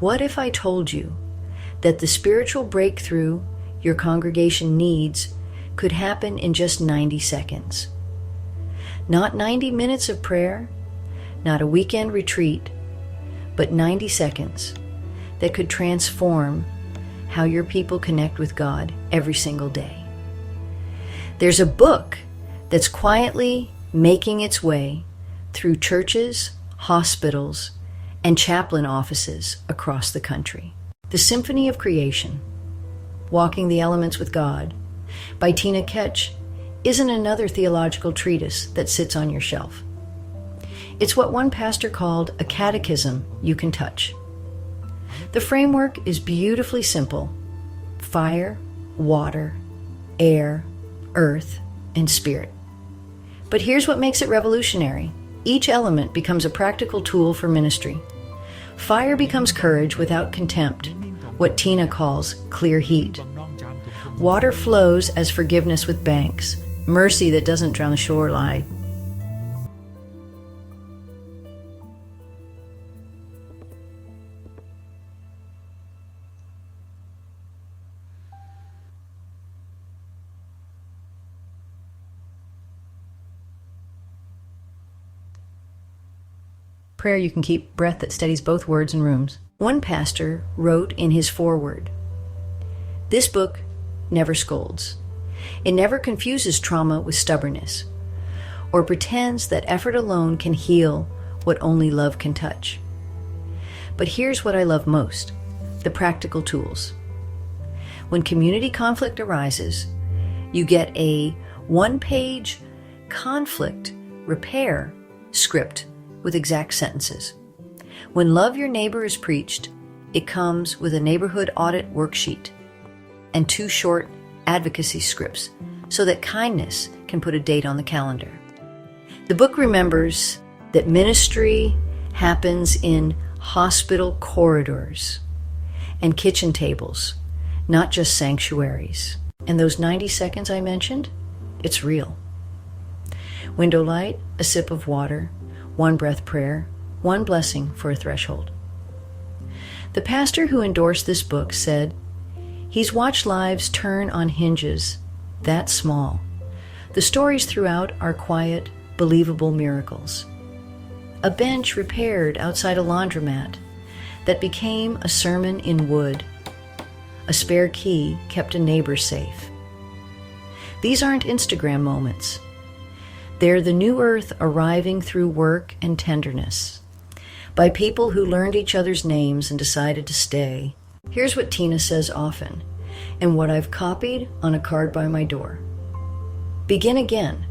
What if I told you that the spiritual breakthrough your congregation needs could happen in just 90 seconds? Not 90 minutes of prayer, not a weekend retreat, but 90 seconds that could transform how your people connect with God every single day. There's a book that's quietly making its way through churches, hospitals, and chaplain offices across the country. The Symphony of Creation, Walking the Elements with God, by Ketch, isn't another theological treatise that sits on your shelf. It's what one pastor called a catechism you can touch. The framework is beautifully simple: fire, water, air, earth, and spirit. But here's what makes it revolutionary. Each element becomes a practical tool for ministry. Fire becomes courage without contempt, what Tina calls clear heat. Water flows as forgiveness with banks, mercy that doesn't drown the shoreline. Prayer you can keep, breath that steadies both words and rooms. One pastor wrote in his foreword, "This book never scolds. It never confuses trauma with stubbornness, or pretends that effort alone can heal what only love can touch. But here's what I love most: the practical tools. When community conflict arises, you get a one-page conflict repair script with exact sentences. When love your neighbor is preached, it comes with a neighborhood audit worksheet and 2 short advocacy scripts so that kindness can put a date on the calendar. The book remembers that ministry happens in hospital corridors and kitchen tables, not just sanctuaries. And those 90 seconds I mentioned, it's real. Window light, a sip of water, 1 breath prayer, 1 blessing for a threshold. The pastor who endorsed this book said, he's watched lives turn on hinges that small. The stories throughout are quiet, believable miracles. A bench repaired outside a laundromat that became a sermon in wood. A spare key kept a neighbor safe. These aren't Instagram moments. They're the new earth arriving through work and tenderness, by people who learned each other's names and decided to stay. Here's what Tina says often, and what I've copied on a card by my door. Begin again,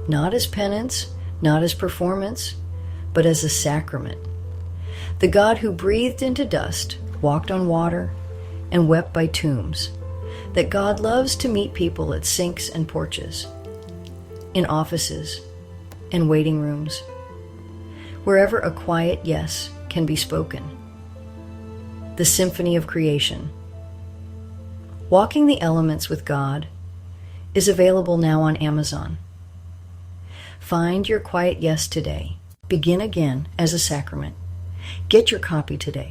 not as penance, not as performance, but as a sacrament. The God who breathed into dust, walked on water, and wept by tombs. That God loves to meet people at sinks and porches, in offices and waiting rooms, wherever a quiet yes can be spoken. The Symphony of Creation, Walking the Elements with God, is available now on Amazon. Find your quiet yes today. Begin again as a sacrament. Get your copy today.